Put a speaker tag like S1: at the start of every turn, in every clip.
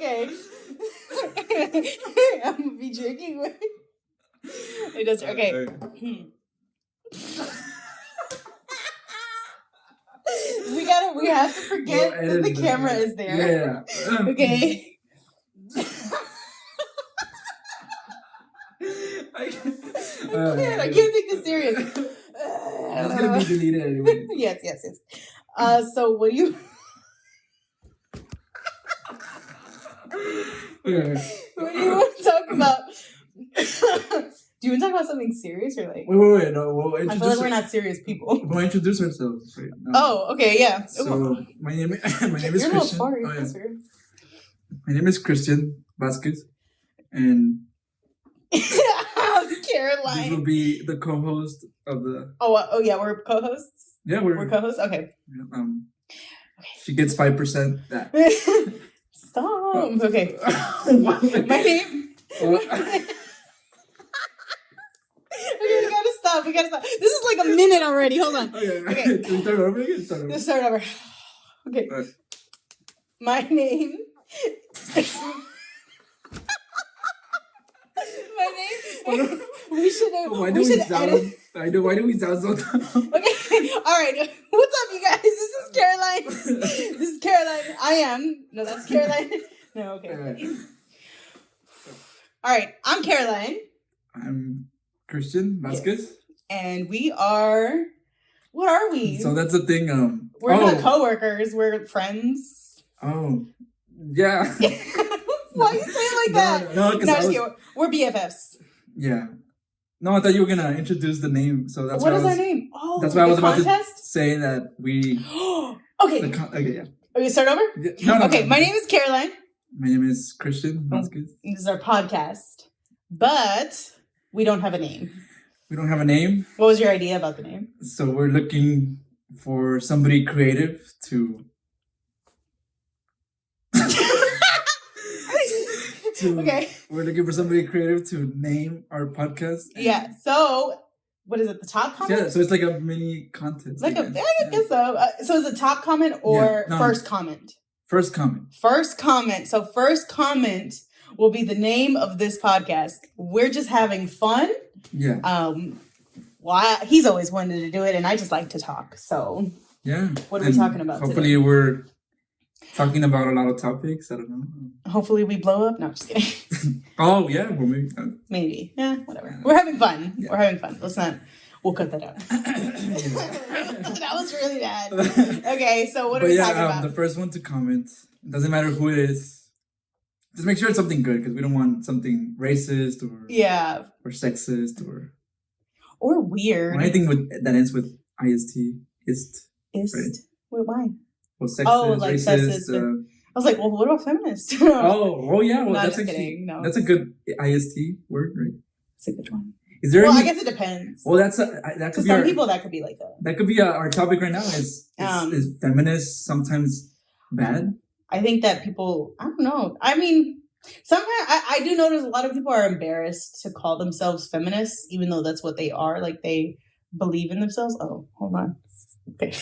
S1: Okay. I'm gonna be drinking with. It does. Okay. We have to forget that the camera is there.
S2: Yeah.
S1: Okay. I can't take this serious.
S2: It's gonna be deleted anyway.
S1: Yes. So what do you? What do you want to talk about? Do you want to talk about something serious or like?
S2: Wait. No,
S1: I feel like we're not serious people.
S2: We'll introduce ourselves. Right now.
S1: Oh, okay, yeah.
S2: So my name is
S1: You're
S2: Christian.
S1: A little far,
S2: My name is Christian Vasquez, and
S1: Caroline.
S2: This will be the co-host of the.
S1: Oh yeah, we're co-hosts.
S2: Yeah,
S1: we're co-hosts. Okay.
S2: She gets 5%. That.
S1: Stop. Okay. My name. We gotta stop. This is like a minute already. Hold on. Okay.
S2: Can we start over again?
S1: Let's start over. Okay. My name. We should edit.
S2: Why do we sound so dumb?
S1: Okay. All right. What's up, you guys? This is Caroline. I am. No, that's Caroline. No, okay. All right. I'm Caroline.
S2: I'm Christian Vasquez.
S1: Yes. And we are. What are we?
S2: So that's the thing.
S1: We're not coworkers. We're friends.
S2: Oh, yeah.
S1: Why are you saying like that?
S2: No,
S1: we're BFFs.
S2: Yeah. No, I thought you were gonna introduce the name. So that's
S1: what is our name? Oh,
S2: that's why I was
S1: contest?
S2: about to say that we.
S1: Okay.
S2: Okay. Yeah.
S1: Okay, start over.
S2: Yeah. No.
S1: Okay, my name is Caroline.
S2: My name is Christian Vasquez.
S1: This is our podcast, but we don't have a name.
S2: We don't have a name.
S1: What was your idea about the name?
S2: So we're looking for somebody creative to.
S1: Okay.
S2: We're looking for somebody creative to name our podcast.
S1: Yeah. So, what is it? The top comment?
S2: Yeah. So it's like a mini contest.
S1: I guess so. So is it top comment or first comment?
S2: First comment.
S1: First comment. So first comment will be the name of this podcast. We're just having fun.
S2: Yeah.
S1: He's always wanted to do it, and I just like to talk. So
S2: yeah.
S1: What are we talking about
S2: hopefully
S1: today?
S2: We're talking about a lot of topics. I don't know.
S1: Hopefully we blow up. No, I'm just kidding.
S2: Oh, yeah. Well, maybe.
S1: Maybe. Yeah, whatever. We're having fun. Yeah. We're having fun. Let's not... We'll cut that out. That was really bad. Okay, so what are we talking about?
S2: The first one to comment. It doesn't matter who it is. Just make sure it's something good, because we don't want something racist or sexist or
S1: weird.
S2: Or anything that ends with ist. Ist.
S1: Right? Wait, why?
S2: Well, sexist,
S1: like
S2: racist.
S1: I was like, well, what about feminist?
S2: oh yeah. Well,
S1: no,
S2: that's
S1: kidding. No,
S2: that's a good ist word, right?
S1: It's a good one.
S2: Is there?
S1: I guess it depends.
S2: Well, that could be
S1: some people that could be like that.
S2: That could be our topic right now. Is feminist sometimes bad?
S1: I think that people. I don't know. I mean, sometimes I do notice a lot of people are embarrassed to call themselves feminists, even though that's what they are. Like they believe in themselves. Oh, hold on. Okay.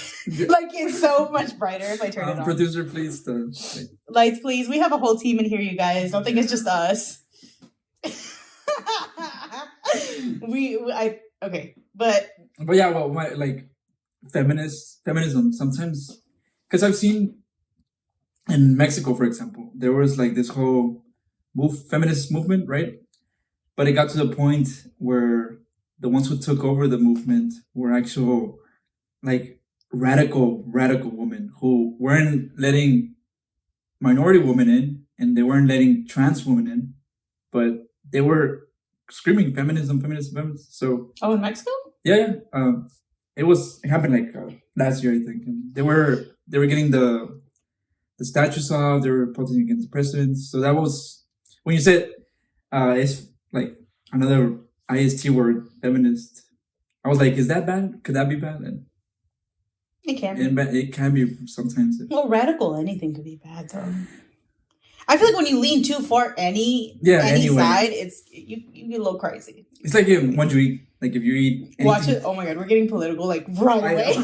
S1: Like it's so much brighter if I turn it on.
S2: Producer, please.
S1: Lights, please. We have a whole team in here, you guys. Don't think it's just us. But
S2: yeah, well, like feminism sometimes, because I've seen in Mexico, for example, there was like this whole feminist movement, right? But it got to the point where the ones who took over the movement were actual like radical women who weren't letting minority women in, and they weren't letting trans women in, but they were screaming feminism. So
S1: in Mexico?
S2: Yeah. It happened like last year, I think. And they were getting the statues off. They were protesting against the president. So that was when you said it's like another ist word, feminist. I was like, is that bad? Could that be bad? And
S1: it can be.
S2: It can be sometimes.
S1: Well, radical anything could be bad though. I feel like when you lean too far any side, you get a little crazy.
S2: It's like when you eat, like if you eat anything.
S1: Watch it. Oh my god, we're getting political like right away.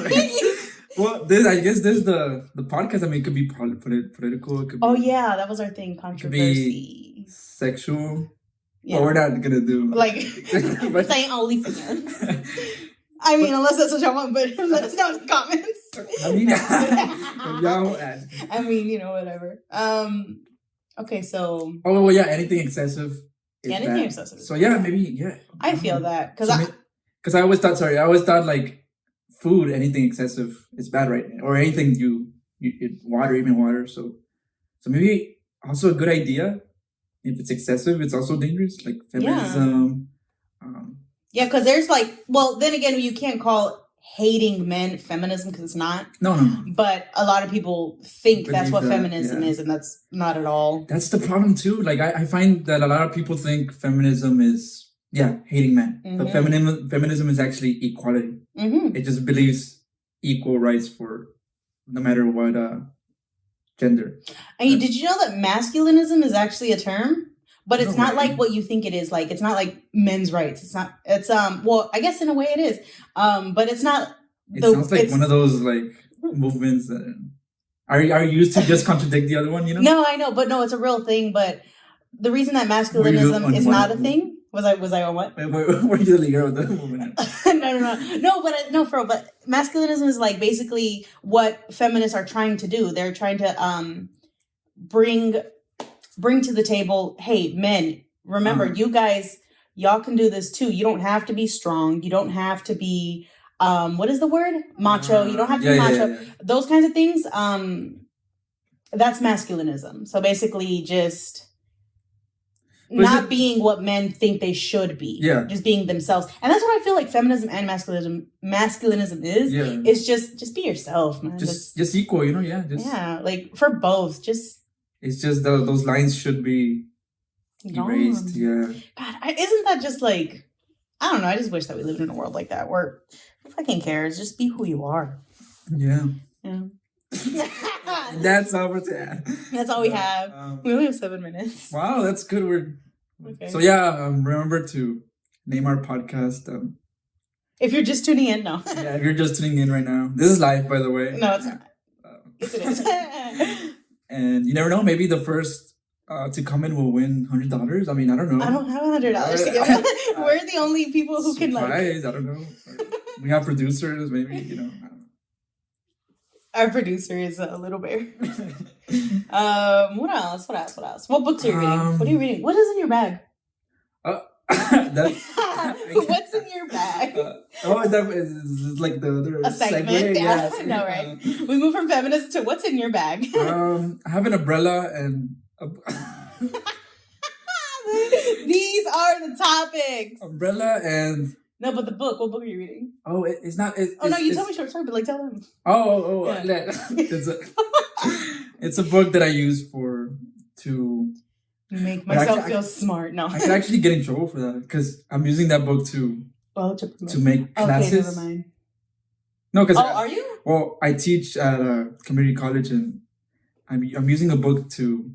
S2: Well, I guess there's the podcast. I mean, it could be political. It could be,
S1: Oh yeah, that was our thing.
S2: it could
S1: Controversy.
S2: be sexual.
S1: Yeah.
S2: Well, we're not gonna do
S1: Like
S2: but-
S1: saying OnlyFans. I mean, unless that's what y'all want, but let us know in the comments.
S2: I mean, y'all ask.
S1: I mean, whatever. Okay, so
S2: Oh well, yeah. Anything excessive. Is
S1: anything
S2: bad.
S1: excessive.
S2: So yeah, maybe yeah.
S1: I feel that because
S2: Because I always thought like food, anything excessive is bad, right? Or anything you water, even water. So maybe also a good idea. If it's excessive, it's also dangerous, like feminism.
S1: yeah, because there's like, well, then again, you can't call hating men feminism because it's not.
S2: No.
S1: But a lot of people think that's what
S2: Believe that,
S1: feminism
S2: yeah.
S1: is, and that's not at all.
S2: That's the problem too. Like I find that a lot of people think feminism is hating men, but feminism is actually equality.
S1: Mm-hmm.
S2: It just believes equal rights for no matter what gender.
S1: And did you know that masculinism is actually a term? But it's
S2: No
S1: not
S2: way.
S1: like what you think it is. Like, it's not like men's rights. It's not. It's well, I guess in a way it is. But it's not.
S2: It sounds like one of those like movements that are used to just contradict the other one.
S1: No, I know, but no, it's a real thing. But the reason that masculinism is not a thing was I on what?
S2: Were you the leader of the movement?
S1: No, but masculinism is like basically what feminists are trying to do. They're trying to bring to the table, hey, men, remember, you guys, y'all can do this too. You don't have to be strong. You don't have to be, what is the word? Macho. You don't have to be macho.
S2: Yeah.
S1: Those kinds of things. That's masculinism. So basically just not being what men think they should be.
S2: Yeah.
S1: Just being themselves. And that's what I feel like feminism and masculinism is.
S2: Yeah.
S1: It's just be yourself, man.
S2: Just equal, yeah.
S1: Yeah, like for both.
S2: It's just those lines should be erased. Yeah.
S1: God, isn't that just like, I don't know. I just wish that we lived in a world like that where who fucking cares? Just be who you are.
S2: Yeah.
S1: Yeah.
S2: That's all we're saying.
S1: That's all we have. We only have 7 minutes.
S2: Wow, that's good.
S1: Okay.
S2: So yeah, remember to name our podcast.
S1: If you're just tuning in, no.
S2: Yeah, if you're just tuning in right now, this is live, by the way.
S1: No, it's not. Yes, it is.
S2: And you never know. Maybe the first to comment will win $100. I mean, I don't know.
S1: I don't have $100 to give. We're the only people who can like.
S2: I don't know. We have producers, maybe.
S1: Our producer is a little bear. What else? What books are you reading? What are you reading? What is in your bag? What's in your bag?
S2: Is like the other
S1: a segment?
S2: Segue?
S1: Yeah. No, right? We move from feminist to what's in your bag?
S2: I have an umbrella and
S1: These are the topics.
S2: Umbrella and
S1: no, but the book. What book are you reading?
S2: Oh, it's not.
S1: You told me short story, but like tell them.
S2: Yeah. It's a book that I use to
S1: make myself feel smart. No,
S2: I could actually get in trouble for that because I'm using that book to make classes.
S1: Okay, never mind.
S2: No, because
S1: are you?
S2: Well, I teach at a community college, and I'm using a book to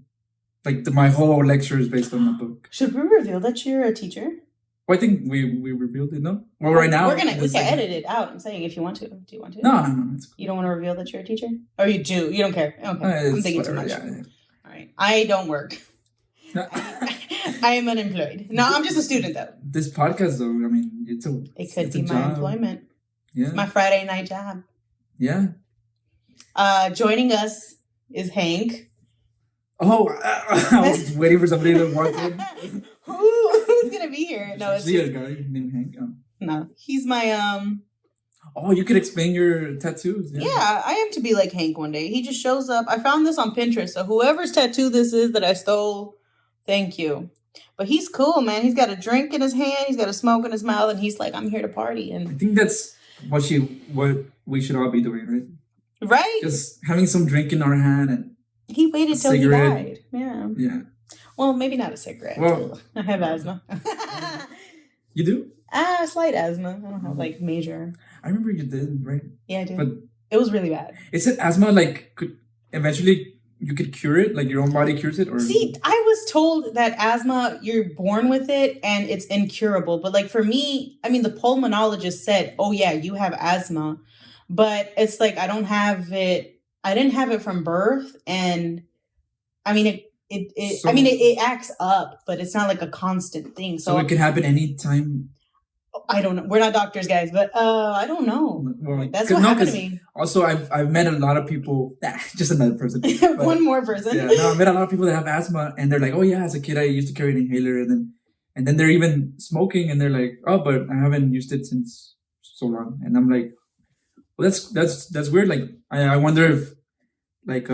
S2: my whole lecture is based on the book.
S1: Should we reveal that you're a teacher?
S2: Well, I think we revealed it. No, well, right now
S1: we can edit it out. I'm saying if you want to. Do you want to?
S2: No. It's cool.
S1: You don't want to reveal that you're a teacher, or you do? You don't care? Okay, I'm thinking too much. Yeah. All right, I don't work.
S2: No.
S1: I am unemployed. No, I'm just a student though.
S2: This podcast, though, I mean,
S1: it could be my employment.
S2: Yeah,
S1: my Friday night job.
S2: Yeah.
S1: Joining us is Hank.
S2: Oh, I was waiting for somebody to walk in.
S1: Who's gonna be here? No, it's
S2: a guy named Hank.
S1: No, he's my
S2: Oh, you could explain your tattoos.
S1: Yeah, I am to be like Hank one day. He just shows up. I found this on Pinterest, so whoever's tattoo this is that I stole, thank you. But he's cool, man. He's got a drink in his hand, he's got a smoke in his mouth, and he's like, I'm here to party. And
S2: I think that's what we should all be doing, right?
S1: Right?
S2: Just having some drink in our hand and
S1: he waited till he died. Yeah.
S2: Yeah.
S1: Well, maybe not a cigarette.
S2: Well,
S1: I have asthma.
S2: You do?
S1: Slight asthma. I don't have like major.
S2: I remember you did, right?
S1: Yeah, I did.
S2: But
S1: it was really bad.
S2: It said asthma could eventually you could cure it, like your own body cures it, or
S1: see, I was told that asthma you're born with it and it's incurable. But like for me, I mean, the pulmonologist said, "Oh yeah, you have asthma." but it's like I don't have it. I didn't have it from birth, and I mean it acts up, but it's not like a constant thing.
S2: So it can happen anytime.
S1: I don't know. We're not doctors, guys, but I don't know.
S2: Well,
S1: that's what happened to me.
S2: Also, I've met a lot of people. Just another person.
S1: One more person.
S2: Yeah, no, I met a lot of people that have asthma, and they're like, "Oh yeah, as a kid, I used to carry an inhaler," and then they're even smoking, and they're like, "Oh, but I haven't used it since so long." And I'm like, "Well, that's weird." Like, I wonder if like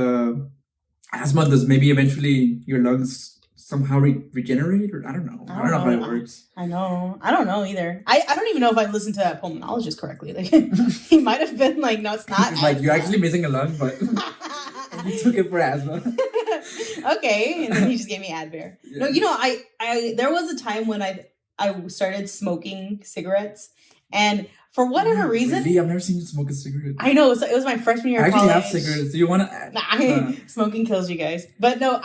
S2: asthma does maybe eventually your lungs somehow regenerate, or I don't know. I don't know how it works.
S1: I know. I don't know either. I don't even know if I listened to that pulmonologist correctly. Like he might have been like, no, it's not.
S2: Like you're actually missing a lung, but you took it for asthma.
S1: Okay, and then he just gave me Advair. Yeah. No, you know, I there was a time when I started smoking cigarettes, and for whatever reason,
S2: really? I've never seen you smoke a cigarette.
S1: I know, so it was my freshman year of college.
S2: I actually have cigarettes. Do you want to?
S1: Smoking kills you guys. But no,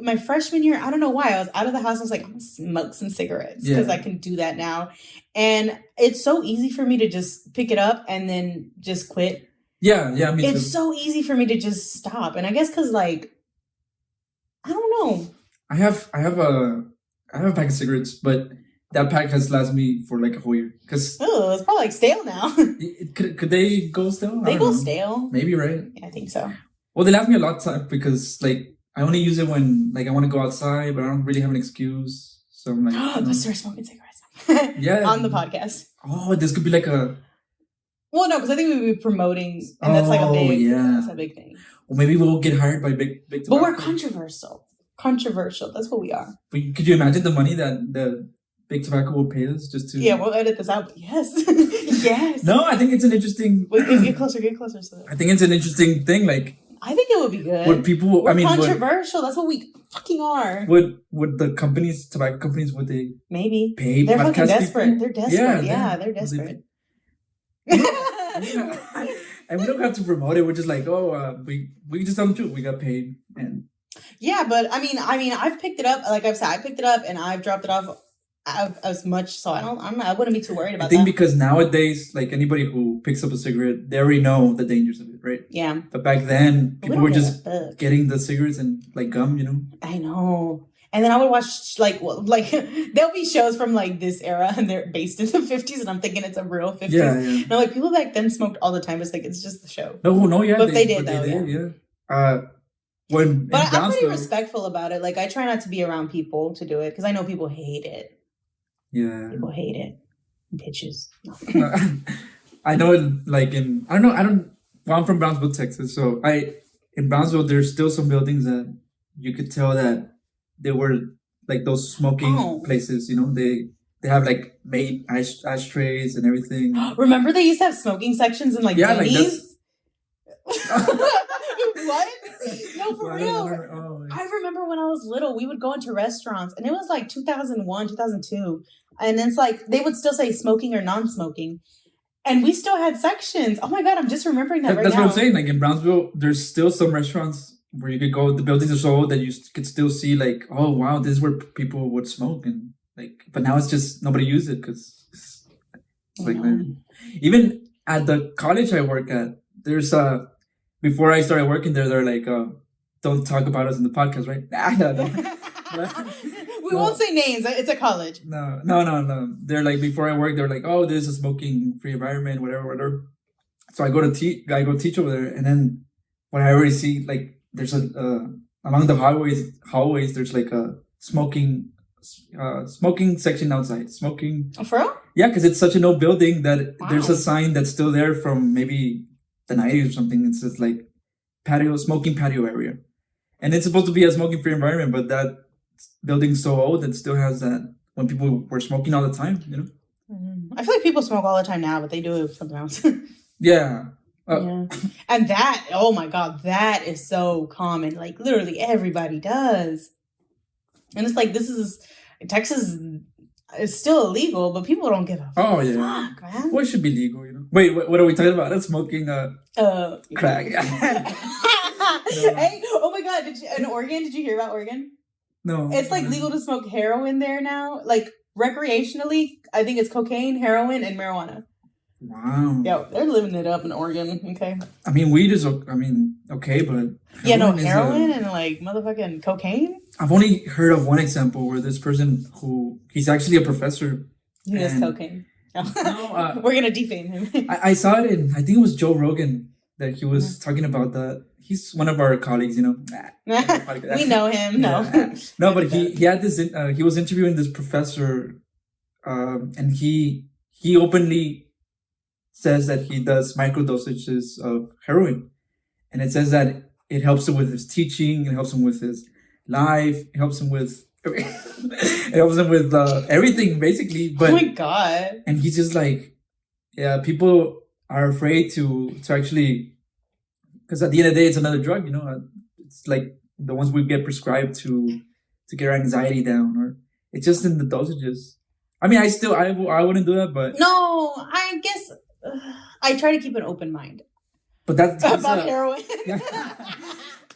S1: my freshman year, I don't know why, I was out of the house. I was like, I'm going to smoke some cigarettes because I can do that now. And it's so easy for me to just pick it up and then just quit.
S2: Yeah, me too.
S1: It's so easy for me to just stop. And I guess because like, I don't know.
S2: I have a pack of cigarettes, but that pack has lasted me for like a whole year. It's
S1: probably like stale now.
S2: Could they go stale?
S1: They go stale.
S2: Maybe, right?
S1: Yeah, I think so.
S2: Well, they last me a lot of time because like I only use it when like I want to go outside, but I don't really have an excuse. So I'm like,
S1: let's start smoking cigarettes.
S2: Yeah,
S1: on the podcast.
S2: Oh, this could be like a.
S1: Well, no, because I think we'd be promoting, and that's like a big thing.
S2: Well, maybe we'll get hired by big.
S1: But we're controversial. That's what we are.
S2: But could you imagine the money that the Big Tobacco will pay us just to...
S1: Yeah, we'll edit this out. Yes. Yes.
S2: No, I think it's an interesting...
S1: Wait, get closer so that...
S2: I think it's an interesting thing, like...
S1: I think it would be good.
S2: Would people...
S1: We're controversial. That's what we fucking are.
S2: Would the tobacco companies, would they...
S1: Maybe.
S2: Pay
S1: They're fucking desperate.
S2: People?
S1: They're desperate. Yeah, they're desperate.
S2: And we don't have to promote it. We're just like, we just tell them the truth. We got paid. And...
S1: Yeah, but I mean, I've picked it up. Like I've said, I picked it up and I've dropped it off as much, so I wouldn't be too worried about that.
S2: I think because nowadays, like anybody who picks up a cigarette, they already know the dangers of it, right?
S1: Yeah.
S2: But back then, people were just getting the cigarettes and like gum, you know?
S1: I know. And then I would watch like there'll be shows from like this era and they're based in the 50s and I'm thinking it's a real 50s.
S2: Yeah.
S1: No, like people back then smoked all the time. It's like it's just the show.
S2: No, yeah.
S1: But they did. Yeah.
S2: But
S1: I'm pretty respectful about it. Like I try not to be around people to do it because I know people hate it.
S2: Yeah.
S1: People hate it. Bitches.
S2: I know like I'm from Brownsville, Texas. So in Brownsville there's still some buildings that you could tell that they were like those smoking places, you know, they have like made ashtrays and everything.
S1: Remember they used to have smoking sections in like Denny's? What? No, for real. I remember when I was little, we would go into restaurants and it was like 2001, 2002. And it's like, they would still say smoking or non-smoking. And we still had sections. Oh my God, I'm just remembering that right now.
S2: That's what I'm saying. Like in Brownsville, there's still some restaurants where you could go, the buildings are so old that you could still see like, oh wow, this is where people would smoke. And like, but now it's just, nobody uses it because it's like, even at the college I work at, there's before I started working there, they're like, don't talk about us in the podcast, right?
S1: We won't say names. It's a college.
S2: No. They're like, before I worked, they're like, oh, this is a smoking-free environment, whatever. So I go teach over there, and then when I already see, like, there's along the hallways, there's like a smoking section outside. Smoking.
S1: Oh, for real?
S2: Yeah, because it's such an old building that there's a sign that's still there from maybe the 90s or something. It says like smoking patio area. And it's supposed to be a smoking-free environment, but that building's so old it still has that when people were smoking all the time, you know?
S1: I feel like people smoke all the time now, but they do something else.
S2: Yeah.
S1: Yeah. And that, oh my God, that is so common. Like literally everybody does. And it's like, Texas is still illegal, but people don't give a fuck, man.
S2: Well, it should be legal, you know? Wait, what are we talking about? That's smoking crack.
S1: Hey, oh my God, in Oregon, did you hear about Oregon?
S2: No.
S1: It's like legal to smoke heroin there now. Like recreationally, I think it's cocaine, heroin, and marijuana.
S2: Wow.
S1: Yeah, they're living it up in Oregon. Okay.
S2: I mean, weed is, I mean, okay, but
S1: Yeah, no,
S2: is
S1: heroin and like motherfucking cocaine.
S2: I've only heard of one example where this person he's actually a professor.
S1: He does cocaine. No, we're gonna defame him.
S2: I saw it in, I think it was Joe Rogan that he was talking about that. He's one of our colleagues, you know.
S1: We know him. No,
S2: no, but he had this. He was interviewing this professor, and he openly says that he does micro dosages of heroin, and it says that it helps him with his teaching, it helps him with his life, it helps him with it helps him with everything basically. But
S1: oh my god!
S2: And he's just like, yeah, people are afraid to actually, because at the end of the day, it's another drug, you know. It's like the ones we get prescribed to get our anxiety down, or it's just in the dosages. I mean, I wouldn't do that, but
S1: no, I guess I try to keep an open mind.
S2: But that's
S1: about heroin.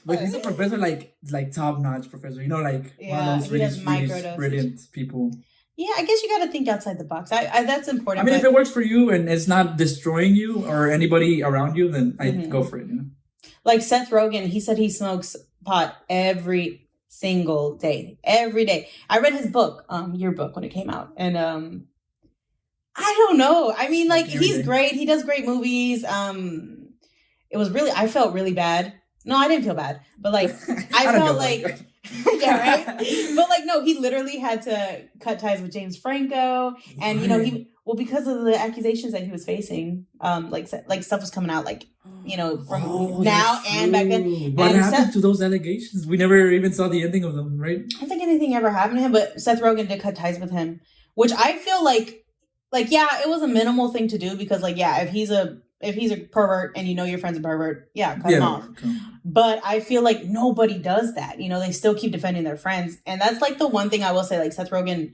S2: But he's a professor, like top notch professor, you know, like one of those really brilliant people.
S1: Yeah, I guess you got to think outside the box. I that's important.
S2: I mean, if it works for you and it's not destroying you or anybody around you, then I'd go for it, you know? Like
S1: Seth Rogan, he said he smokes pot every single day. Every day. I read his book, your book, when it came out. And I don't know. I mean, like, he's great. He does great movies. It was really, I felt really bad. No, I didn't feel bad. But, like, I felt like... yeah, right? But, like, no, he literally had to cut ties with James Franco. And, you know, because of the accusations that he was facing, like stuff was coming out, like, you know, from now and back then.
S2: What happened to those allegations? We never even saw the ending of them, right?
S1: I don't think anything ever happened to him, but Seth Rogen did cut ties with him, which I feel like, yeah, it was a minimal thing to do because, like, yeah, if he's a pervert and you know your friend's a pervert, yeah, cut him off. But I feel like nobody does that. You know, they still keep defending their friends. And that's like the one thing I will say, like Seth Rogen,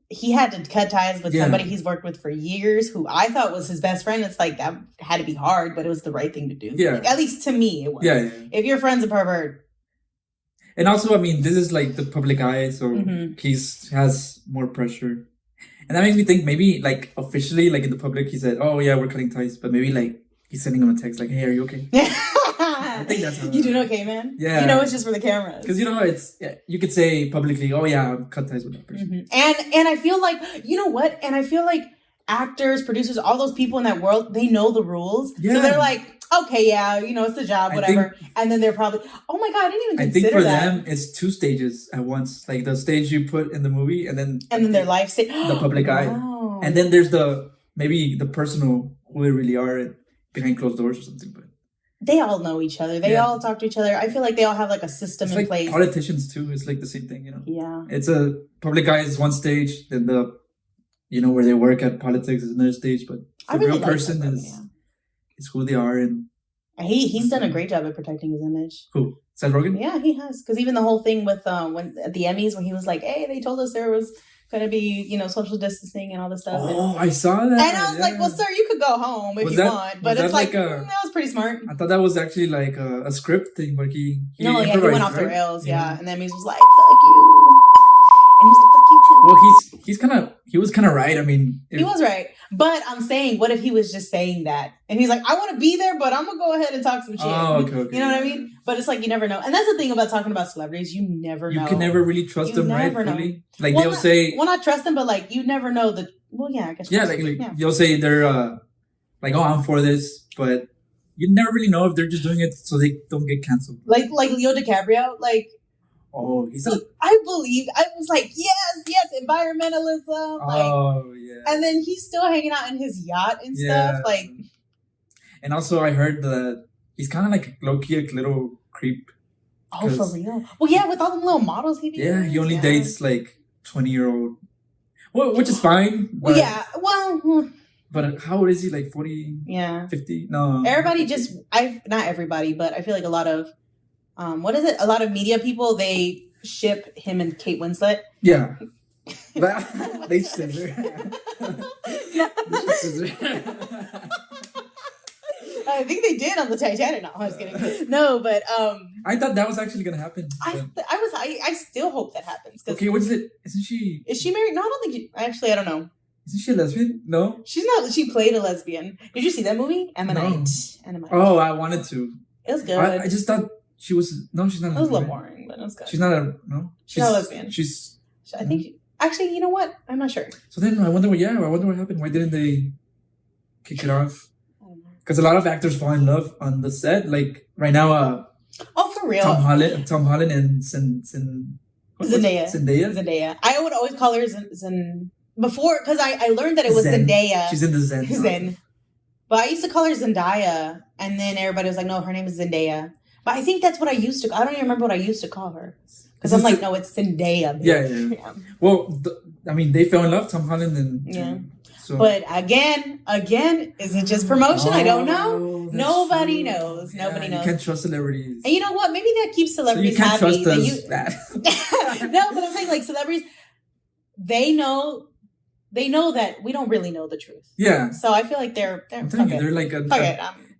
S1: he had to cut ties with somebody he's worked with for years who I thought was his best friend. It's like that had to be hard, but it was the right thing to do. Yeah. Like, at least to me, it was. Yeah. If your friend's a pervert.
S2: And also, I mean, this is like the public eye, so he has more pressure. And that makes me think maybe like officially, like in the public, he said, "Oh yeah, we're cutting ties," but maybe like he's sending him a text like, "Hey, are you okay?" I think that's how
S1: you doing okay, man.
S2: Yeah,
S1: you know it's just for the cameras.
S2: Because you know it's you could say publicly, "Oh yeah, I've cut ties with that person."
S1: And I feel like you know what, and I feel like actors, producers, all those people in that world, they know the rules, so they're like, "Okay, yeah, you know it's the job, whatever." And then they're probably, "Oh my god, I didn't even consider that." I think
S2: for them, it's 2 stages at once, like the stage you put in the movie, and then
S1: their life stage,
S2: the public eye, and then there's maybe the personal who they really are behind closed doors or something, but.
S1: They all know each other. They all talk to each other. I feel like they all have like a system in place.
S2: Politicians too. It's like the same thing, you know.
S1: Yeah.
S2: It's a public eye is one stage, then where they work at politics is another stage. But the real person is who they are, and
S1: he's done a great job at protecting his image.
S2: Who? Seth Rogen?
S1: Yeah, he has. Because even the whole thing with when at the Emmys when he was like, "Hey, they told us there was going to be, social distancing and all this stuff."
S2: Oh, I saw that.
S1: And I was like, well, sir, you could go home if you want. But it's like that was pretty smart.
S2: I thought that was actually like a script thing, but he
S1: he went off the rails, and then he was like, fuck you. And he was like, fuck you too.
S2: Well, he was kind of right. I mean.
S1: He was right. But I'm saying, what if he was just saying that? And he's like, I want to be there, but I'm going to go ahead and talk some shit.
S2: Oh, okay.
S1: You know what I mean? But it's like, you never know. And that's the thing about talking about celebrities. You never know.
S2: You can never really trust them, right? Fully. Like, they'll say...
S1: Well, not trust them, but like, you never know the... Well, yeah, I guess.
S2: Yeah, you'll say they're like, oh, I'm for this, but you never really know if they're just doing it so they don't get canceled.
S1: Like Leo DiCaprio, like...
S2: Oh,
S1: I was like, yes, environmentalism. And then he's still hanging out in his yacht and stuff. Like,
S2: and also I heard that he's kind of like low-key a little creep.
S1: Oh, for real? Well, yeah, with all the little models he
S2: dates. Yeah, he only dates like 20-year-old. Well, which is fine.
S1: But,
S2: but how old is he? Like 40?
S1: Yeah.
S2: 50? No.
S1: Everybody not everybody, but I feel like a lot of, a lot of media people, they ship him and Kate Winslet.
S2: Yeah. They scissor.
S1: I think they did on the Titanic. No, I was kidding. No, but
S2: I thought that was actually gonna happen.
S1: I still hope that happens.
S2: Okay, what is it? Isn't she?
S1: Is she married? No, I don't think. I don't know.
S2: Isn't she a lesbian? No.
S1: She's not. She played a lesbian. Did you see that movie? Ammonite.
S2: Oh, I wanted to.
S1: It was good.
S2: I just thought she was. No, she's not.
S1: It was a little boring, but it was good.
S2: She's not a no.
S1: She's not a lesbian. I think. Actually, you know what? I'm not sure.
S2: So then I wonder what. Yeah, I wonder what happened. Why didn't they kick it off? Because a lot of actors fall in love on the set. Like right now.
S1: Oh, for real.
S2: Tom Holland, and
S1: Zendaya. I would always call her before, because I learned that it was Zendaya.
S2: She's in the Zen.
S1: But I used to call her Zendaya, and then everybody was like, no, her name is Zendaya. But I think that's what I used to. I don't even remember what I used to call her. Because I'm like, no, it's Zendaya.
S2: Yeah. Well, they fell in love, Tom Holland and...
S1: Yeah. So. But again, is it just promotion? I don't know. Nobody knows. Nobody knows.
S2: You can't trust celebrities.
S1: And you know what? Maybe that keeps celebrities happy.
S2: So you can't trust us.
S1: No, but I'm saying like celebrities, they know that we don't really know the truth.
S2: Yeah.
S1: So I feel like they're
S2: like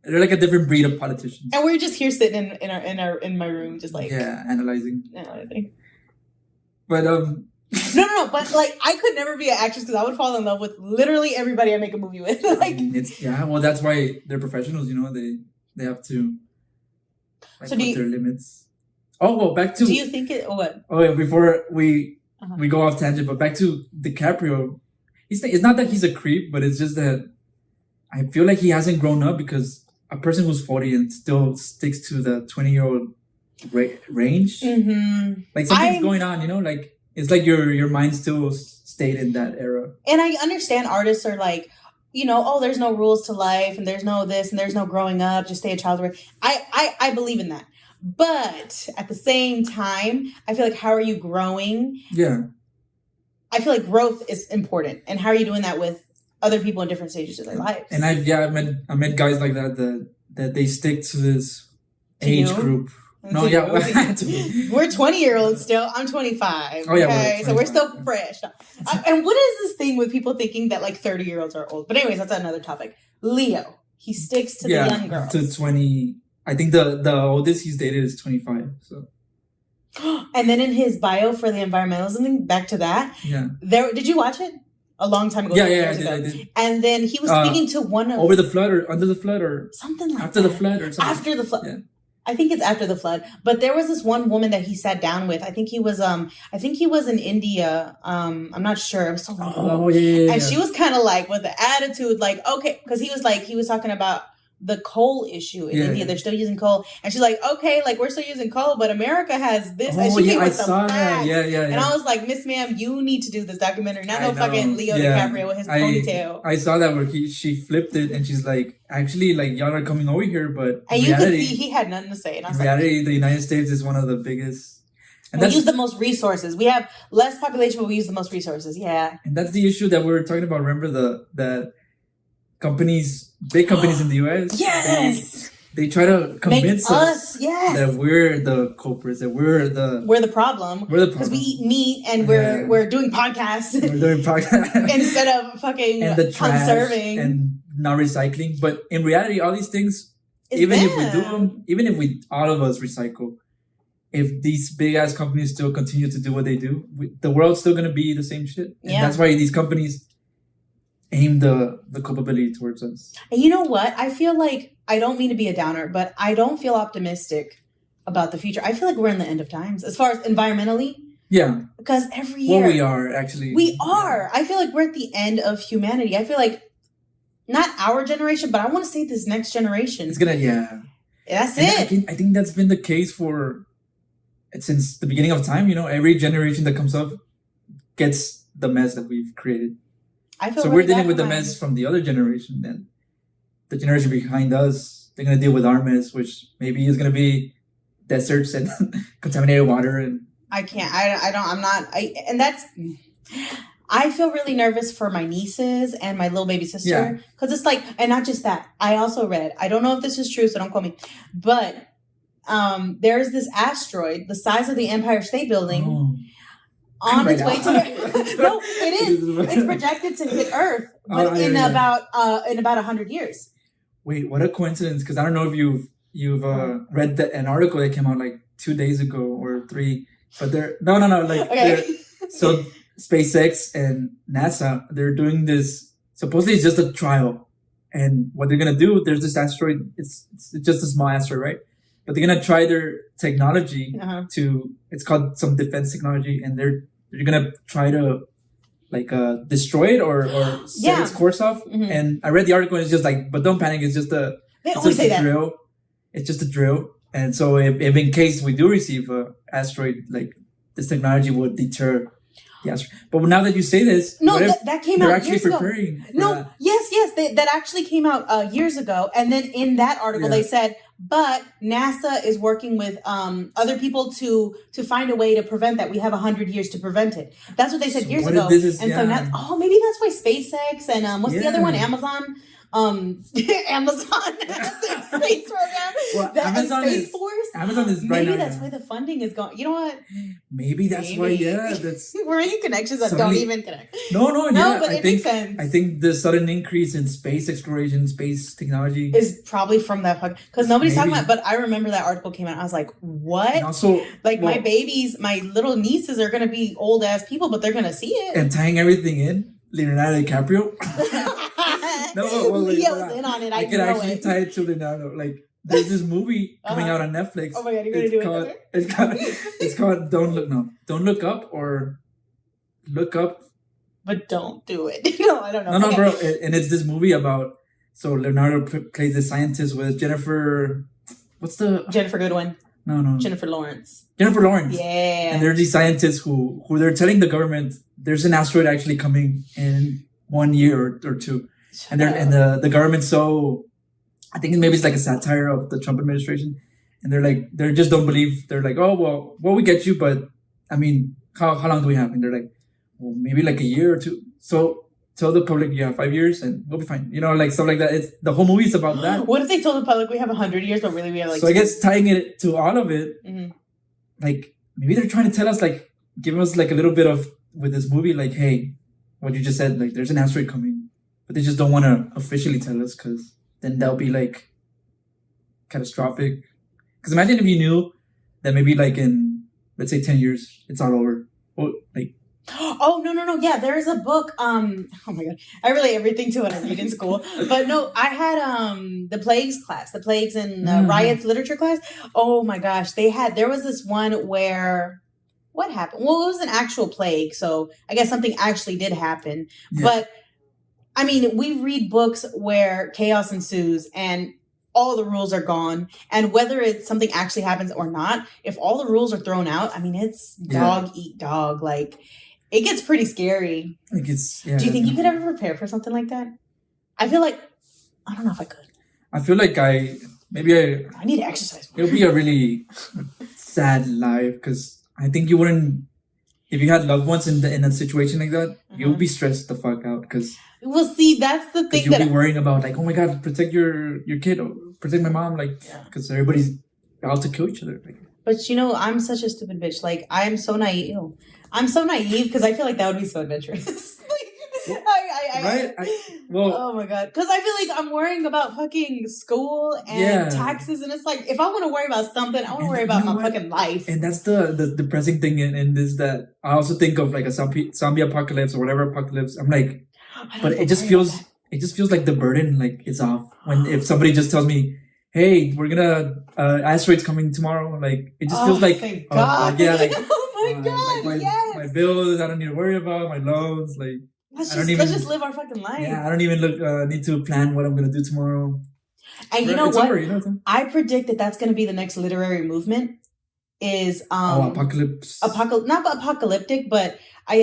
S2: they're like a different breed of politicians.
S1: And we're just here sitting in my room, just like
S2: analyzing. But
S1: No, but like I could never be an actress because I would fall in love with literally everybody I make a movie with. Like,
S2: well, that's why they're professionals. You know, they have to put their limits. Oh well, back to.
S1: Do you think it? What?
S2: Oh yeah, before we go off tangent, but back to DiCaprio. It's not that he's a creep, but it's just that I feel like he hasn't grown up, because a person who's 40 and still sticks to the 20-year-old range, like something's going on. You know, like. It's like your mind still stayed in that era. And I
S1: understand artists are like, there's no rules to life, and there's no this, and there's no growing up, just stay a child. I believe in that. But at the same time, I feel like, how are you growing?
S2: Yeah.
S1: I feel like growth is important. And how are you doing that with other people in different stages of their lives?
S2: And I met guys like that they stick to this age group. No, yeah.
S1: We're 20-year-olds still. I'm 25.
S2: Oh, yeah.
S1: Okay, so we're still fresh. And what is this thing with people thinking that like 30-year-olds are old? But anyways, that's another topic. Leo, he sticks to the young girls.
S2: To 20. I think the oldest he's dated is 25. So.
S1: And then in his bio for the environmentalism, back to that.
S2: Yeah.
S1: Did you watch it? A long time ago.
S2: Yeah, I did.
S1: And then he was speaking to one of...
S2: Over the flood or under the flood or...
S1: Something like
S2: after
S1: that.
S2: The flood or something.
S1: After the flood.
S2: Yeah.
S1: I think it's after the flood. But there was this one woman that he sat down with. I think he was in India. I'm not sure. It was so long ago.
S2: Oh, yeah.
S1: And she was kind of like with the attitude, like, okay, because he was talking about the coal issue in India. They're still using coal. And she's like, okay, like we're still using coal, but America has this. And she came with the facts.
S2: Yeah.
S1: And I was like, Miss Ma'am, you need to do this documentary. Not no fucking Leo DiCaprio with his ponytail.
S2: I saw that where she flipped it and she's like, actually, like y'all are coming over here, but
S1: and you could see he had nothing to say. And I was
S2: in reality, the United States is one of the biggest.
S1: And we use the most resources. We have less population, but we use the most resources. Yeah.
S2: And that's the issue that we were talking about. Remember that big companies in the US.
S1: Yes.
S2: They try to convince us that we're the culprits, that we're the
S1: problem.
S2: We're the problem.
S1: Because we eat meat and we're doing podcasts.
S2: We're doing podcasts.
S1: Instead of fucking
S2: and the trash
S1: conserving.
S2: And not recycling. But in reality, all these things, if we do them, even if all of us recycle, if these big ass companies still continue to do what they do, the world's still going to be the same shit. And that's why these companies aim the culpability towards us.
S1: And you know what? I feel like, I don't mean to be a downer, but I don't feel optimistic about the future. I feel like we're in the end of times as far as environmentally.
S2: Yeah.
S1: Because every year.
S2: Well, we are actually.
S1: We are. I feel like we're at the end of humanity. I feel like not our generation, but I want to say this next generation.
S2: It's gonna,
S1: That's it.
S2: I think that's been the case since the beginning of time. You know, every generation that comes up gets the mess that we've created. So we're dealing with the mess from the other generation. Then the generation behind us, they're going to deal with our mess, which maybe is going to be deserts and contaminated water. And
S1: I can't, I feel really nervous for my nieces and my little baby sister. Because it's like, and not just that, I also read, I don't know if this is true, so don't quote me, but there's this asteroid the size of the Empire State Building on its way to no, it is. It's projected to hit Earth in about 100 years.
S2: Wait, what a coincidence! Because I don't know if you've read an article that came out like 2 days ago or 3, but no, like so SpaceX and NASA, they're doing this. Supposedly, it's just a trial, and what they're gonna do? There's this asteroid. It's just a small asteroid, right? But they're gonna try their technology to. It's called some defense technology, and they're gonna try to like destroy it or set its course off. And I read the article, and it's just like, but don't panic. It's just a.
S1: They always say that.
S2: Drill. It's just a drill, and so if in case we do receive a asteroid, like this technology would deter. Yes, but now that you say this,
S1: no, that came out
S2: actually
S1: years
S2: preparing
S1: ago. No, yes, that actually came out years ago, and then in that article they said, but NASA is working with other people to find a way to prevent that. We have 100 years to prevent it. That's what they said years ago. So now, maybe that's why SpaceX and what's the other one? Amazon. Amazon space program.
S2: Well,
S1: Space Force.
S2: Amazon is
S1: right. Maybe that's why the funding is going. You know what?
S2: Maybe that's why. Yeah, that's.
S1: We're making connections that don't even connect.
S2: No.
S1: But it makes sense.
S2: I think the sudden increase in space exploration, space technology,
S1: is probably from that because nobody's talking about. But I remember that article came out. I was like, what? And also, my babies, my little nieces are gonna be old ass people, but they're gonna see it.
S2: And tying everything in, Leonardo DiCaprio.
S1: Leo's in on it. I
S2: can actually tie it to Leonardo. Like, there's this movie coming out on Netflix.
S1: Oh my god, you're gonna do it.
S2: It's called Don't Look Up or Look Up,
S1: but don't do it. No, I don't know.
S2: No, bro. And it's this movie about Leonardo plays the scientist with Jennifer. What's the
S1: Jennifer Goodwin?
S2: No.
S1: Jennifer Lawrence.
S2: Yeah. And they're these scientists who they're telling the government there's an asteroid actually coming in 1 year or two. And the government's so, I think maybe it's like a satire of the Trump administration, and they just don't believe. They're like, oh well, we get you, but I mean, how long do we have? And they're like, well, maybe like a year or two. So tell the public you have 5 years, and we'll be fine. Like stuff like that. It's the whole movie's about that.
S1: What if they told the public we have 100 years, but really we have like?
S2: So I guess tying it to all of it, like maybe they're trying to tell us, like, give us like a little bit of with this movie, like, hey, what you just said, like, there's an asteroid coming. But they just don't want to officially tell us because then that'll be like catastrophic. Because imagine if you knew that maybe like in, let's say 10 years, it's all over. Oh, like.
S1: Oh, no. Yeah, there's a book. Oh my God. I relate everything to what I read in school. But no, I had the plagues class, the plagues and riots literature class. Oh my gosh. There was this one where, what happened? Well, it was an actual plague. So I guess something actually did happen. Yeah. But I mean, we read books where chaos ensues and all the rules are gone. And whether it's something actually happens or not, if all the rules are thrown out, I mean, it's dog eat dog. Like, it gets pretty scary. Do you think you could ever prepare for something like that? I feel like, I don't know if I could.
S2: I feel like I
S1: need to exercise more.
S2: It would be a really sad life because I think you wouldn't, if you had loved ones in a situation like that, you would be stressed the fuck out because.
S1: Well, see, that's the thing
S2: you'll be worrying about, like, oh my God, protect your kid or protect my mom, like, because everybody's out to kill each other. Like.
S1: But I'm such a stupid bitch. Like, I am so naive. I'm so naive because I feel like that would be so adventurous. Oh my God. Because I feel like I'm worrying about fucking school and taxes. And it's like, if I want to worry about something, I want to worry about my fucking life.
S2: And that's the depressing thing in this, that I also think of like a zombie apocalypse or whatever apocalypse. I'm like, but it just feels like the burden like is off if somebody just tells me, hey, we're gonna asteroids coming tomorrow. Like, it just feels like,
S1: thank God.
S2: Oh my God, yes. My bills, I don't need to worry about my loans. Like,
S1: let's just live our fucking life.
S2: Yeah, I don't even need to plan what I'm gonna do tomorrow.
S1: And you know what? I predict that's gonna be the next literary movement. Is
S2: apocalypse.
S1: Not apocalyptic, but I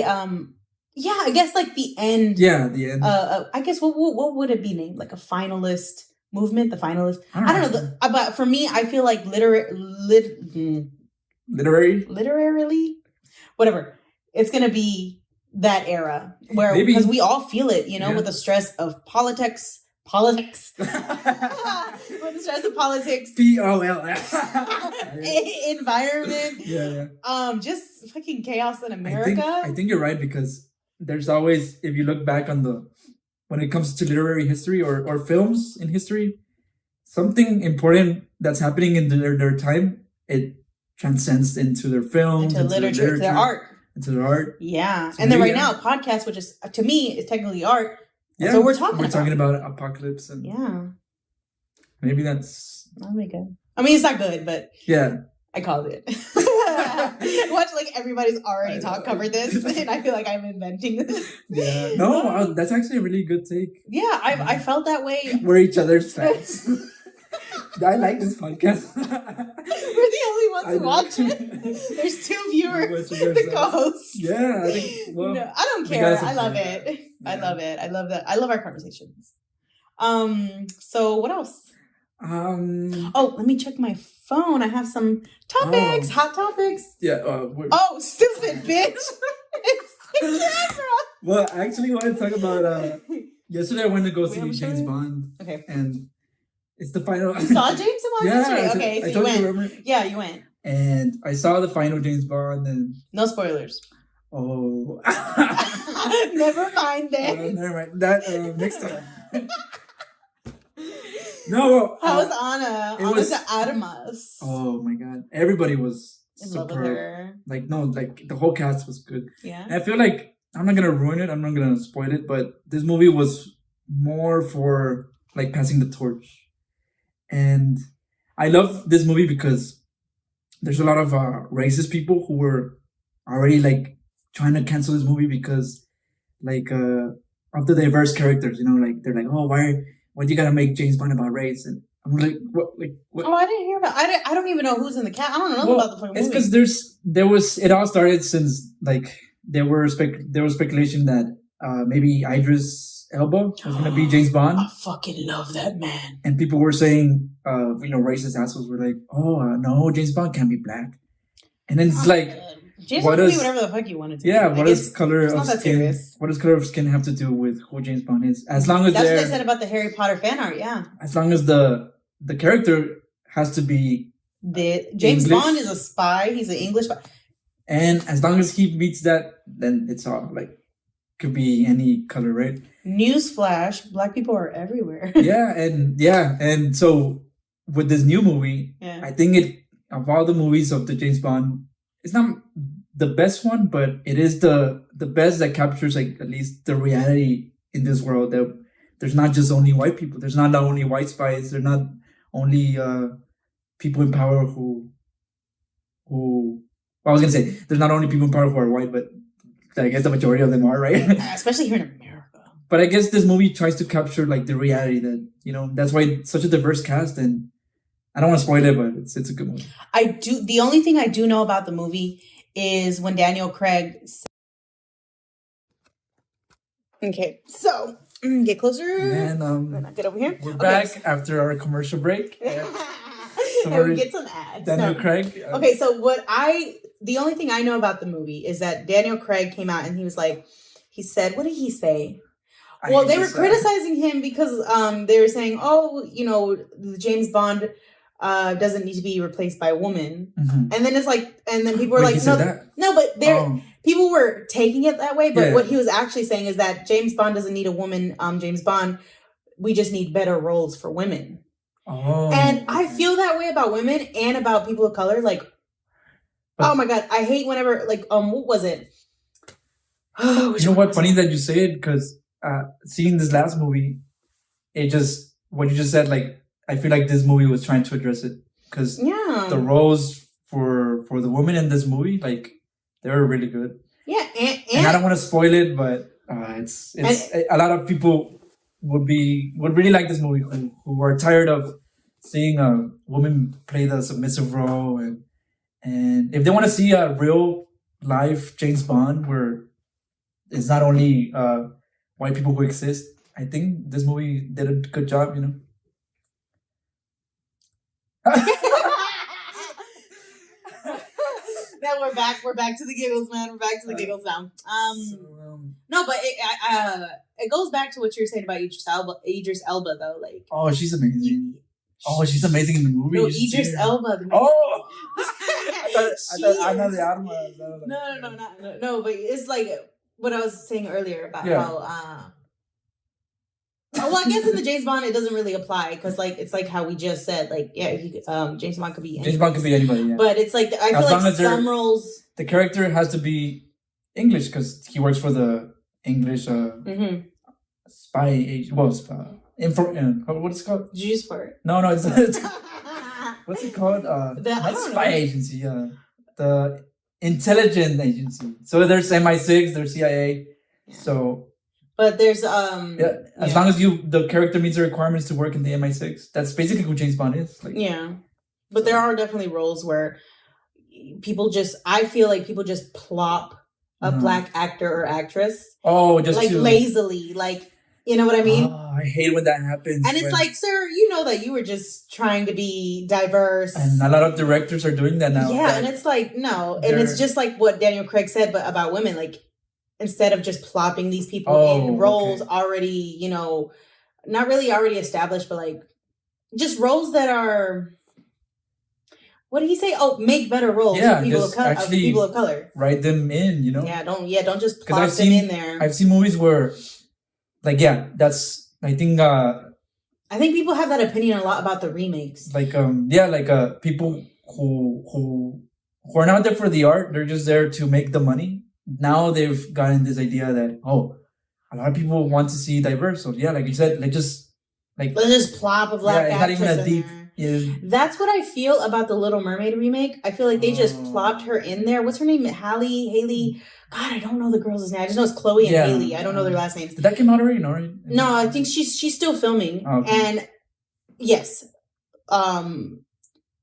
S1: guess like the end.
S2: Yeah, the end.
S1: I guess what would it be named? Like a finalist movement? The finalist. I don't know. But for me, I feel like literarily, whatever. It's gonna be that era where because we all feel it, with the stress of politics. With the stress of politics.
S2: POLS.
S1: Environment. Yeah. Just fucking chaos in America.
S2: I think you're right because there's always, if you look back on when it comes to literary history or films in history, something important that's happening in their time, it transcends into their films,
S1: into literature, their art.
S2: into the art.
S1: Yeah.
S2: So
S1: And then
S2: maybe,
S1: right now, podcast, which is, to me, is technically art.
S2: Yeah,
S1: So we're
S2: talking about apocalypse, and maybe that'll
S1: be good. I mean, it's not good, but I called it. Watch, like, everybody's already covered this, and I feel like I'm inventing this.
S2: Yeah, no, that's actually a really good take.
S1: Yeah, I felt that way.
S2: We're each other's fans. I like this podcast.
S1: We're the only ones who watch it. There's 2 viewers. The co-hosts.
S2: Yeah, I think. Well,
S1: no, I don't care. I love it. Yeah. I love it. I love that. I love our conversations. So what else? Oh, let me check my phone. I have some topics, hot topics.
S2: Yeah.
S1: Stupid bitch! It's the camera.
S2: Well, I actually want to talk about. Yesterday I went to go see James Bond.
S1: Okay.
S2: And it's the final.
S1: You saw James Bond yesterday? Okay, so you went.
S2: Remember?
S1: Yeah, you went.
S2: And I saw the final James Bond, and
S1: no spoilers.
S2: Oh.
S1: Never mind then.
S2: Never mind. That next time. No.
S1: How was Anna? Anna's Adamas.
S2: Oh my god. Everybody was
S1: in love with her.
S2: Like, no, like the whole cast was good.
S1: Yeah.
S2: And I feel like I'm not gonna ruin it, I'm not gonna spoil it, but this movie was more for like passing the torch. And I love this movie because there's a lot of racist people who were already like trying to cancel this movie because like of the diverse characters, you know, like they're like, oh, why do you gotta make James Bond about race? And I'm like, what?
S1: Oh, I didn't hear about. I don't even know who's in the cast. I don't know about the fucking movie.
S2: It's because it all started since like there was speculation that maybe Idris Elba was gonna be James Bond.
S1: I fucking love that man.
S2: And people were saying, racist assholes were like, oh no, James Bond can't be black. And then it's like,
S1: James Bond can be whatever the fuck you wanted to.
S2: Yeah, what does color of skin? What does color of skin have to do with who James Bond is? As long as
S1: that's what they said about the Harry Potter fan art. Yeah.
S2: As long as the character has to be
S1: James Bond is a spy. He's an English spy.
S2: And as long as he meets that, then it's all like could be any color, right?
S1: Newsflash: black people are everywhere.
S2: and so with this new movie, I think of all the movies of the James Bond, it's not the best one, but it is the best that captures like at least the reality in this world. That there's not just only white people. There's not only white spies. They're not only people in power who. Well, I was gonna say there's not only people in power who are white, but I guess the majority of them are, right?
S1: Especially here in America.
S2: But I guess this movie tries to capture like the reality that, you know, that's why it's such a diverse cast, and I don't want to spoil it, but it's a good movie.
S1: The only thing I do know about the movie is when Daniel Craig. Okay, so get closer.
S2: And
S1: get over here.
S2: We're back after our commercial break.
S1: And we get some ads.
S2: Daniel Craig.
S1: Okay, so the only thing I know about the movie is that Daniel Craig came out and he was like, he said, what did he say? Well, they were criticizing him because they were saying, oh, you know, James Bond doesn't need to be replaced by a woman. Mm-hmm. And then it's like, and then people were like, no, but people were taking it that way. But what he was actually saying is that James Bond doesn't need a woman, James Bond. We just need better roles for women. Oh. And I feel that way about women and about people of color. Like, oh my God, I hate whenever, like, what was it?
S2: You know what? Funny that you say it, because seeing this last movie, what you just said, like, I feel like this movie was trying to address it, because the roles for the women in this movie, like, they were really good.
S1: Yeah,
S2: and I don't want to spoil it, but it's a lot of people would really like this movie who are tired of seeing a woman play the submissive role, and if they want to see a real live James Bond where it's not only white people who exist, I think this movie did a good job, you know.
S1: Now we're back to the giggles, man. We're back to the giggles now. No, but it goes back to what you were saying about Idris Elba, though. Like,
S2: oh, she's amazing. She's amazing in the movie.
S1: No, Idris Elba.
S2: I thought Ana de Armas.
S1: No, but it's like what I was saying earlier about how. Well, I guess in the James Bond it doesn't really apply because like it's like how we just said, like James Bond could be anybody.
S2: James Bond could be anybody. Yeah.
S1: But it's like I feel like some roles.
S2: The character has to be English because he works for the English spy agent. Well, what is it called?
S1: Juice for it.
S2: No, it's what's it called? Not spy agency. The intelligence agency. So there's MI6, there's CIA. So.
S1: But there's
S2: as long as the character meets the requirements to work in the MI6, that's basically who James Bond is. Like,
S1: yeah, but there are definitely roles where I feel like people just plop a black actor or actress.
S2: Oh, just
S1: like lazily, like, you know what I mean?
S2: Oh, I hate when that happens.
S1: And it's like, sir, you know that you were just trying to be diverse.
S2: And a lot of directors are doing that now.
S1: Yeah, and it's like, no. And it's just like what Daniel Craig said but about women, like, instead of just plopping these people in roles already, you know, not really already established, but like just roles that are, what did he say? Oh, make better roles for people of color.
S2: Write them in, you know?
S1: Yeah, don't just plop them in there.
S2: I've seen movies where, like, I think
S1: people have that opinion a lot about the remakes.
S2: Like, people who are not there for the art, they're just there to make the money. Now they've gotten this idea that, a lot of people want to see diverse. So yeah, like you said, let's just
S1: plop a black actress
S2: not even a
S1: in
S2: deep.
S1: there.
S2: Yeah.
S1: That's what I feel about the Little Mermaid remake. I feel like they just plopped her in there. What's her name? Haley. God, I don't know the girls' name. I just know it's Chloe and Haley. I don't know their last names.
S2: Did that come out already? No, right?
S1: No, I think she's still filming. Okay. And yes, I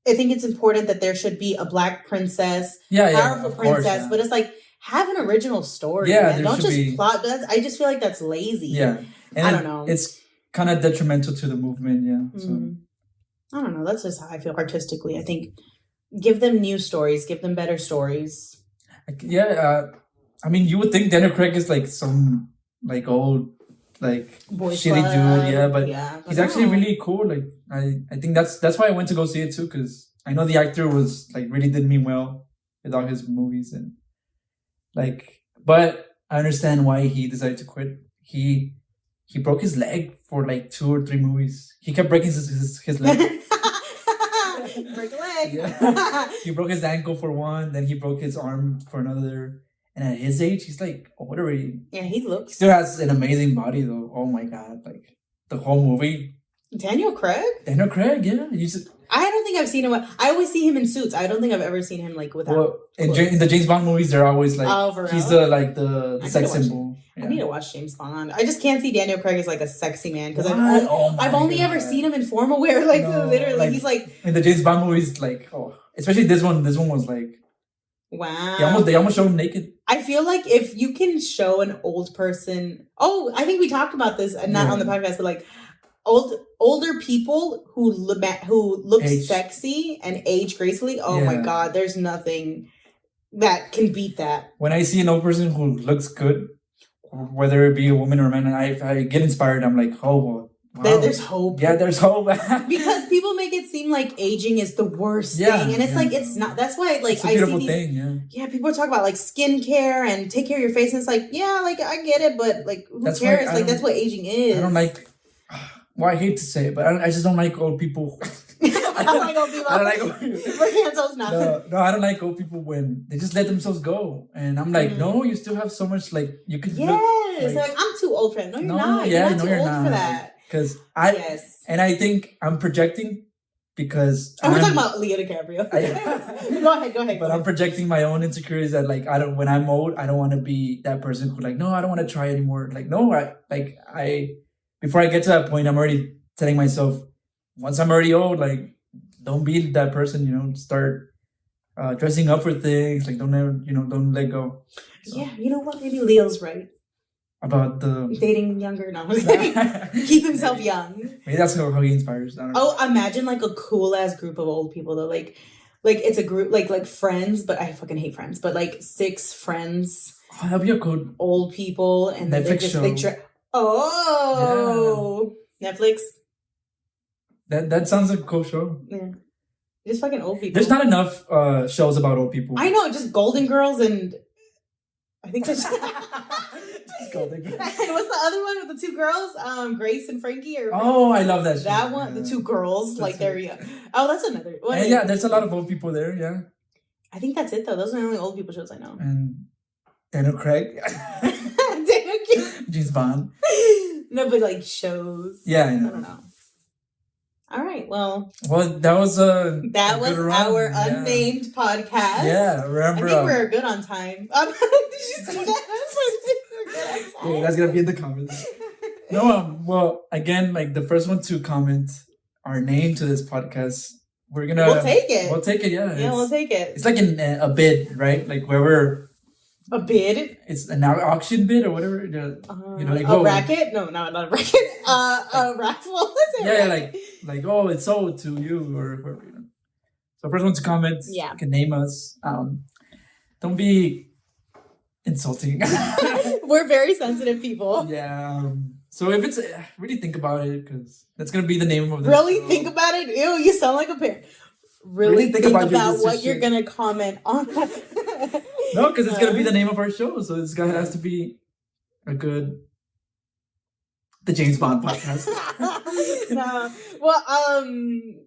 S1: think it's important that there should be a black princess, powerful princess, but it's like, have an original story. Yeah, don't just plot. I just feel like that's lazy.
S2: Yeah, and I don't know. It's kind of detrimental to the movement. Yeah, so
S1: I don't know. That's just how I feel artistically. I think give them new stories, give them better stories.
S2: Yeah, I mean, you would think Daniel Craig is like some like old like
S1: Boys
S2: shitty
S1: club.
S2: Dude. But he's actually really cool. Like I think that's why I went to go see it too, because I know the actor was like really did me well with all his movies and. Like, but I understand why he decided to quit. He broke his leg for like 2 or 3 movies. He kept breaking his leg.
S1: Break a leg.
S2: Yeah. He broke his ankle for one, then he broke his arm for another. And at his age, he's like old already.
S1: Yeah, he looks.
S2: Still has an amazing body though. Oh my god! Like the whole movie.
S1: Daniel Craig,
S2: yeah.
S1: I don't think I've seen him. I always see him in suits. I don't think I've ever seen him like without.
S2: Well, in the James Bond movies, they're always like he's the sex symbol.
S1: Yeah. I need to watch James Bond. I just can't see Daniel Craig as like a sexy man because I've only ever seen him in formal wear. Like literally, like, he's like
S2: in the James Bond movies. Like especially this one. This one was like
S1: wow.
S2: They almost showed him naked.
S1: I feel like if you can show an old person. Oh, I think we talked about this not on the podcast, but like. Older people who look sexy and age gracefully. Oh my god, there's nothing that can beat that.
S2: When I see an old person who looks good, whether it be a woman or a man, and I get inspired. I'm like, wow.
S1: There's hope.
S2: Yeah, there's hope.
S1: Because people make it seem like aging is the worst thing, and it's like it's not. That's why like
S2: it's a beautiful thing.
S1: Yeah, people talk about like skincare and take care of your face, and it's like like I get it, but like who cares? Like that's what aging is.
S2: I don't like. Well, I hate to say it, but I just don't like old people.
S1: I don't like old people. I don't like old people.
S2: No, I don't like old people when they just let themselves go. And I'm like, no, you still have so much, like, you could
S1: Yes. Like, I'm too old for that. No, you're not.
S2: Yeah,
S1: you're not too old for that.
S2: Because and I think I'm projecting because...
S1: we're talking about Leo DiCaprio. Go ahead.
S2: But I'm projecting my own insecurities that, like, when I'm old, I don't want to be that person who, like, no, I don't want to try anymore. Like, no, before I get to that point, I'm already telling myself, once I'm already old, like, don't be that person, start dressing up for things, like, don't let go.
S1: So, yeah, you know what? Maybe Leo's right.
S2: About the...
S1: Dating younger, no. Keep himself young.
S2: Maybe that's how he inspires. I don't know.
S1: Imagine, like, a cool-ass group of old people, though. Like it's a group, like Friends, but I fucking hate Friends, but, like, 6 friends.
S2: Oh, that'd be a good...
S1: Old people, and
S2: Netflix show.
S1: Netflix.
S2: That sounds like a cool show.
S1: Yeah. Just fucking old people.
S2: There's not enough shows about old people.
S1: I know, just Golden Girls and I think that's
S2: just Golden Girls.
S1: And what's the other one with the 2 girls? Grace and Frankie or
S2: I love that show.
S1: That one, the 2 girls, like there you go. Oh, that's another one.
S2: Yeah, there's a lot of old people there, yeah.
S1: I think that's it though. Those are the only old people shows I know.
S2: And Daniel Craig.
S1: Daniel Craig.
S2: James Bond.
S1: No, but like shows.
S2: Yeah, I
S1: I
S2: know.
S1: don't know. All right. Well,
S2: that was
S1: that was
S2: good
S1: our
S2: run.
S1: unnamed podcast.
S2: Yeah, remember.
S1: I think we're good on time. Did you see that?
S2: Yeah, that's gonna be in the comments. No, well, again, like the first one to comment our name to this podcast, we'll take it. We'll take it. Yeah,
S1: we'll take it.
S2: It's like a bid, right? Like wherever.
S1: A bid?
S2: It's an auction bid or whatever. Like
S1: a racket? No, not a racket. A raffle.
S2: Yeah, like it's sold to you or whoever. So first one to comment, can name us. Don't be insulting.
S1: We're very sensitive people.
S2: Yeah. So if it's really think about it, because that's gonna be the name of the
S1: really
S2: show.
S1: Think about it. Ew, you sound like a parent. Really think about what you're gonna comment on.
S2: No, because it's gonna be the name of our show, so this guy has to be a good. The James Bond podcast.
S1: No. Well,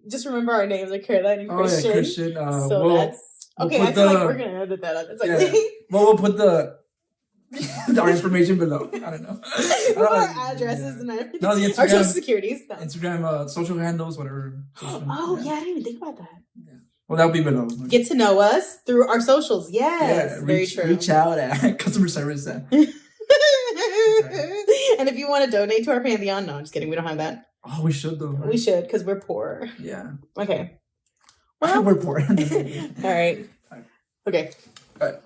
S1: just remember our names are Caroline and Christian.
S2: Oh yeah, Christian.
S1: So that's okay. I feel like we're gonna edit that out. That's okay.
S2: Yeah. Well, we'll put our information below. I don't know.
S1: Our addresses and everything.
S2: No, the Instagram,
S1: our social securities. No.
S2: Instagram, social handles, whatever.
S1: Oh yeah, I didn't even think about that.
S2: Yeah. Well, that'll be below.
S1: Get to know us through our socials. Yes, very true.
S2: Reach out at customer service.
S1: And if you want to donate to our Pantheon, no, I'm just kidding. We don't have that.
S2: Oh, we should though. Right?
S1: We should because we're poor.
S2: Yeah.
S1: Okay. Well,
S2: we're poor.
S1: All right. Okay.
S2: All right.